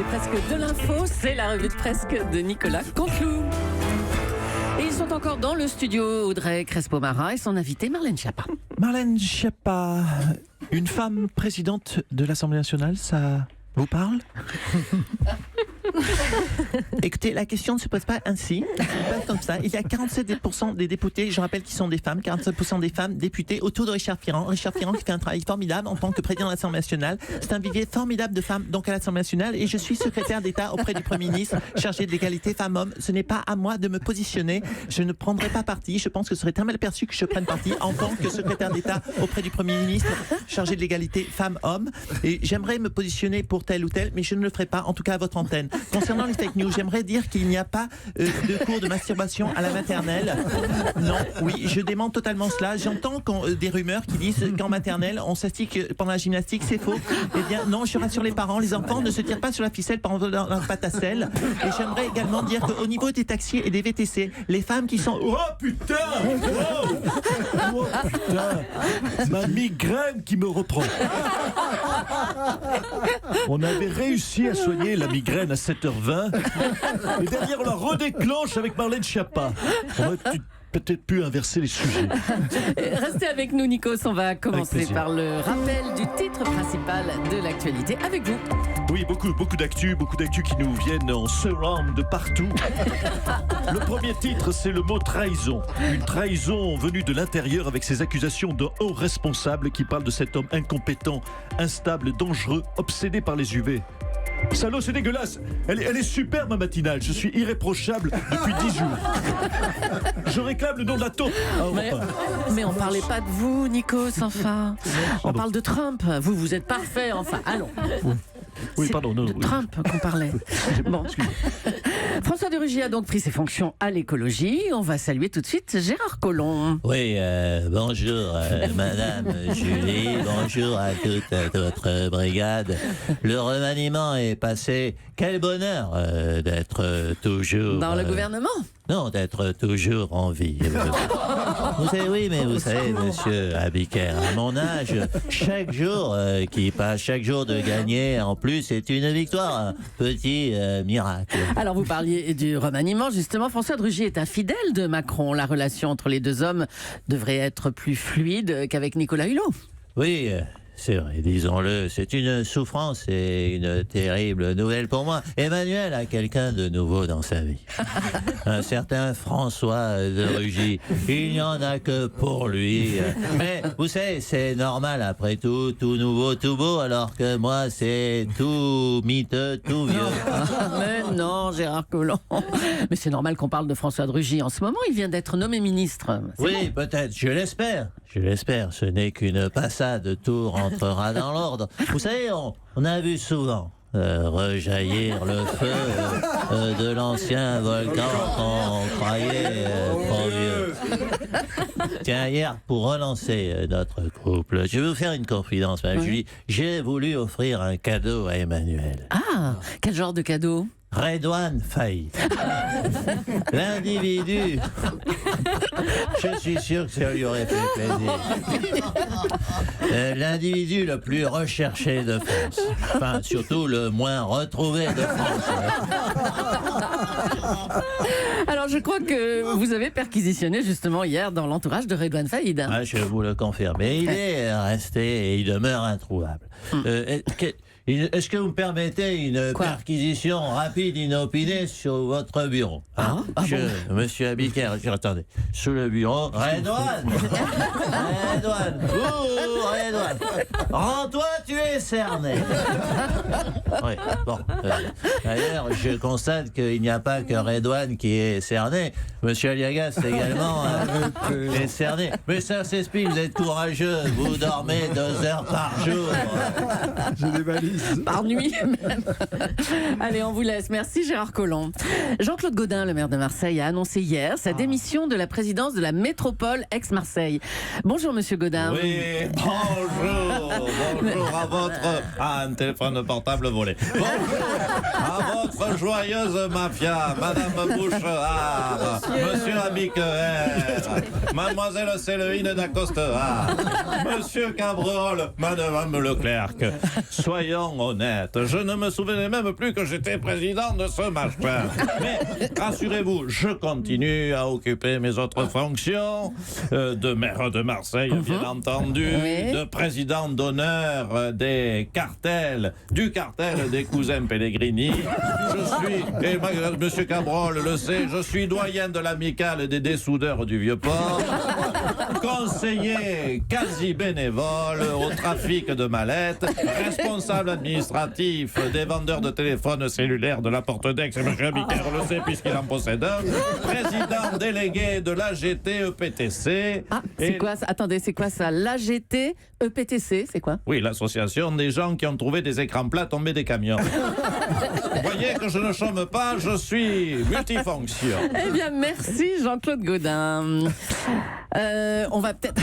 presque de l'info, c'est la revue de presse de Nicolas Canteloup. Et ils sont encore dans le studio, Audrey Crespo-Marin et son invité Marlène Schiappa. Marlène Schiappa, une femme présidente de l'Assemblée nationale, ça vous parle? Écoutez, la question ne se pose pas ainsi, elle se pose comme ça. Il y a 47% des députés, je rappelle qu'ils sont des femmes, 47% des femmes députées autour de Richard Ferrand. Richard Ferrand qui fait un travail formidable en tant que président de l'Assemblée nationale. C'est un vivier formidable de femmes donc à l'Assemblée nationale et je suis secrétaire d'État auprès du Premier ministre chargé de l'égalité femmes-hommes. Ce n'est pas à moi de me positionner, je ne prendrai pas parti. Je pense que ce serait très mal perçu que je prenne parti en tant que secrétaire d'État auprès du Premier ministre chargé de l'égalité femmes-hommes. Et j'aimerais me positionner pour tel ou tel, mais je ne le ferai pas, en tout cas à votre antenne. Concernant les fake news, j'aimerais dire qu'il n'y a pas de cours de masturbation à la maternelle. Non, oui, je dément totalement cela. J'entends des rumeurs qui disent qu'en maternelle, on s'astique pendant la gymnastique, c'est faux. Eh bien, non, je rassure les parents, les enfants ne se tirent pas sur la ficelle pendant leur pâte à sel. Et j'aimerais également dire qu'au niveau des taxis et des VTC, les femmes qui sont... Oh putain! Oh putain! Ma migraine qui me reprend. On avait réussi à soigner la migraine à 7h20 et derrière on la redéclenche avec Marlène Schiappa. On aurait peut-être pu inverser les sujets. Restez avec nous, Nikos. On va commencer par le rappel du titre principal de l'actualité avec vous. Oui, beaucoup d'actu qui nous viennent en surround de partout. Le premier titre, c'est le mot trahison. Une trahison venue de l'intérieur avec ces accusations d'un haut responsable qui parle de cet homme incompétent, instable, dangereux, obsédé par les UV. Salaud, c'est dégueulasse. Elle est superbe, ma matinale. Je suis irréprochable depuis 10 jours. Je réclame le nom de la taupe. Mais on parlait pas de vous, Nikos, enfin. On parle de Trump. Vous êtes parfait, enfin. Allons. Oui, pardon. De Trump qu'on parlait. Bon. François de Rugy a donc pris ses fonctions à l'écologie. On va saluer tout de suite Gérard Collomb. Oui, bonjour Madame Julie, bonjour à toute votre brigade. Le remaniement est passé. Quel bonheur d'être toujours... Dans le gouvernement ? Non, d'être toujours en vie. Vous savez, monsieur Abiker, à mon âge, chaque jour qui passe, chaque jour de gagner, en plus, c'est une victoire, un petit miracle. Alors, vous parliez du remaniement, justement. François de Rugy est un fidèle de Macron. La relation entre les deux hommes devrait être plus fluide qu'avec Nicolas Hulot. Oui, c'est vrai, disons-le, c'est une souffrance et une terrible nouvelle pour moi. Emmanuel a quelqu'un de nouveau dans sa vie. Un certain François de Rugy. Il n'y en a que pour lui. Mais vous savez, c'est normal après tout nouveau, tout beau, alors que moi, c'est tout miteux, tout vieux. Mais non, Gérard Collomb. Mais c'est normal qu'on parle de François de Rugy. En ce moment, il vient d'être nommé ministre. Oui, peut-être, je l'espère. Ce n'est qu'une passade, tout rentrera dans l'ordre. Vous savez, on a vu souvent rejaillir le feu de l'ancien volcan qu'on croyait trop vieux. Tiens, hier, pour relancer notre couple, je vais vous faire une confidence, Madame Julie. J'ai voulu offrir un cadeau à Emmanuel. Ah, quel genre de cadeau ? Redouane Faïd. L'individu. Je suis sûr que ça lui aurait fait plaisir. L'individu le plus recherché de France. Enfin, surtout le moins retrouvé de France. Alors, je crois que vous avez perquisitionné justement hier dans l'entourage de Redouane Faïd. Ah, je vous le confirme. Et il est resté et il demeure introuvable. Est-ce que vous me permettez une perquisition rapide, inopinée sur votre bureau? Monsieur Abiker, attendez. Sous le bureau, Redouane. Redouane. Rends-toi, tu es cerné. Oui, bon. D'ailleurs, je constate qu'il n'y a pas que Redouane qui est cerné. Monsieur Aliagas également est cerné. Mais ça s'explique, vous êtes courageux. Vous dormez 2 heures par jour. J'ai des valises. Par nuit même. Allez, on vous laisse. Merci Gérard Collomb. Jean-Claude Gaudin, le maire de Marseille, a annoncé hier sa démission de la présidence de la métropole ex-Marseille. Bonjour Monsieur Gaudin. Oui, bonjour à votre... un téléphone portable volé. Bonjour à votre joyeuse mafia, Madame Bouchard, Monsieur Abiker, Mademoiselle Céline d'Acoste, Monsieur Cabrol, Madame Leclerc. Soyons soyons honnêtes, je ne me souvenais même plus que j'étais président de ce machin. Mais rassurez-vous, je continue à occuper mes autres fonctions, de maire de Marseille, bien entendu, Oui. de président d'honneur du cartel des cousins Pellegrini. Je suis, et monsieur Cabrol le sait, je suis doyen de l'amicale des dessoudeurs du Vieux-Port, conseiller quasi bénévole au trafic de mallettes, responsable administratif des vendeurs de téléphones cellulaires de la Porte d'Aix, et monsieur Biquer le sait puisqu'il en possède un, président délégué de l'AGT EPTC. Ah, c'est quoi ça? Attendez, c'est quoi ça? L'AGT EPTC, c'est quoi? Oui, l'association des gens qui ont trouvé des écrans plats tombés des camions. Vous voyez que je ne chôme pas, je suis multifonction. Eh bien, merci Jean-Claude Gaudin. On va peut-être...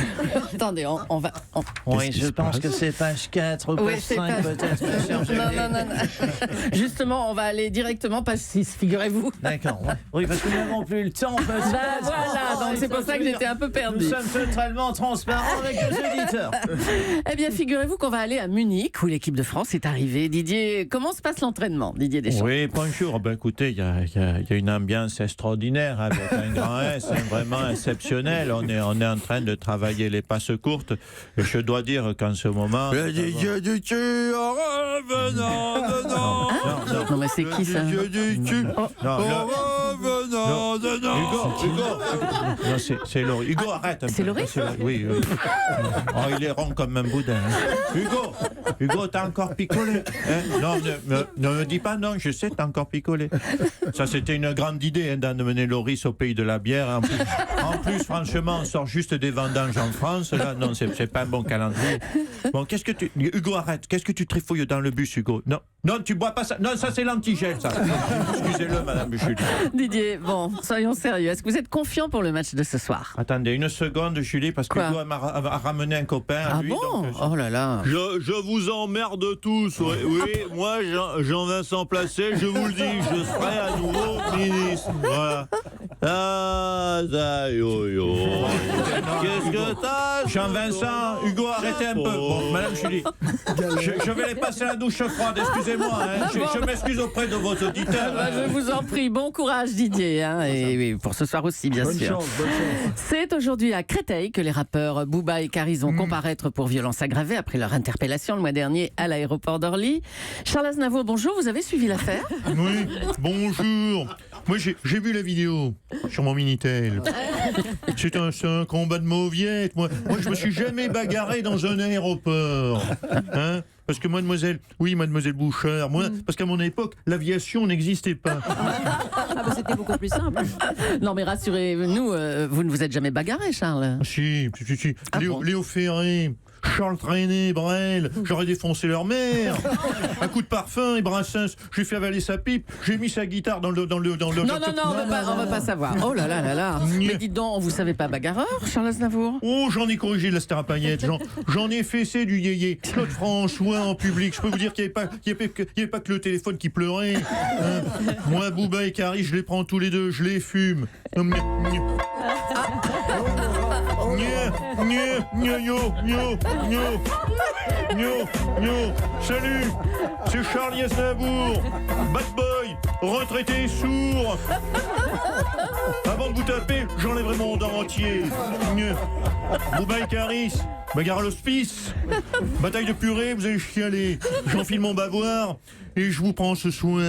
Attendez, on va... Oui, je pense que c'est page 4 ou Oui, page c'est 5 pas- peut-être. ma chère Julie. Non. Justement, on va aller directement page 6, figurez-vous. D'accord, ouais. Oui, parce que nous n'avons plus le temps. Parce... Bah voilà, donc c'est pour ça que j'étais un peu Nous perdue. sommes totalement transparents avec nos auditeurs. Eh bien, figurez-vous qu'on va aller à Munich, où l'équipe de France est arrivée. Didier, comment se passe l'entraînement, Didier Deschamps? Oui, bonjour. Ben, écoutez, il y a une ambiance extraordinaire avec un grand S, vraiment exceptionnel. On est en train de travailler les passes courtes. Et je dois dire qu'en ce moment... Non, mais c'est qui ça? Hugo, non, c'est Laurie. Hugo, arrête. un c'est peu. Laurie? Oui. Oh, il est rond comme un boudin. Hein. Hugo, t'as encore picolé. Hein. Non, ne me dis pas non, je sais, t'as encore picolé. Ça, c'était une grande idée d'emmener Loris au pays de la bière. En plus, franchement, on sort juste des vendanges en France. Là, non, c'est pas un bon calendrier. Bon, Hugo, arrête. Qu'est-ce que tu trifouilles dans le bus, Hugo? Non, tu bois pas ça. Non, ça, c'est l'antigel, ça. Excusez-le, madame Julie. Didier, bon, soyons sérieux. Est-ce que vous êtes confiant pour le match de ce soir? Attendez, une seconde, Julie, parce que Quoi? Hugo a ramené un copain à Ah lui. bon? donc, Oh là là. Je vous emmerde tous, oui, moi Jean-Vincent Placé, je vous le dis, je serai à nouveau ministre. Voilà. Ah, ça, yo. Qu'est-ce que t'as? Jean-Vincent, Hugo, arrêtez un peu. Bon, madame Julie, je vais les passer la douche froide, excusez-moi. Hein. Je m'excuse auprès de vos auditeurs. Bah, je vous en prie, bon courage Didier, hein, et oui, pour ce soir aussi bien sûr. C'est aujourd'hui à Créteil que les rappeurs Booba et Karis vont comparaître pour violence aggravée après leur interpellation le mois dernier à l'aéroport d'Orly. Charles Aznavour, bonjour, vous avez suivi l'affaire? Oui, bonjour. Moi, j'ai vu la vidéo sur mon Minitel. C'est un combat de mauviettes. Moi, je me suis jamais bagarré dans un aéroport. Hein? Parce que mademoiselle Bouchard, parce qu'à mon époque, l'aviation n'existait pas. Ah bah c'était beaucoup plus simple. Non mais rassurez-nous, vous ne vous êtes jamais bagarré Charles? Si. Ah Léo, bon? Léo Ferré, Charles Trenet, Brel, j'aurais défoncé leur mère. Un coup de parfum et Brassens, j'ai fait avaler sa pipe, j'ai mis sa guitare dans le... Non, on va pas savoir. Oh là là. Mais dites donc, vous savez pas bagarreur, Charles Aznavour? Oh, j'en ai corrigé de la star à paillettes, j'en ai fessé du yéyé. Claude François en public, je peux vous dire qu'il n'y avait pas que le téléphone qui pleurait. Hein. Moi, Booba et Karis, je les prends tous les deux, je les fume. Salut, c'est Charlie Aznavour, bad boy, retraité sourd. Avant de vous taper, j'enlèverai mon dent entier. Booba et Karis, bagarre à l'hospice, bataille de purée, vous allez chialer. J'enfile mon bavoir et je vous prends ce soir.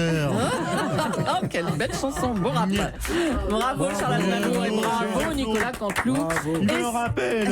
Oh, quelle belle chanson, beau rap. Bravo Charles Aznavour et bravo Nicolas Canteloup. Un rappel.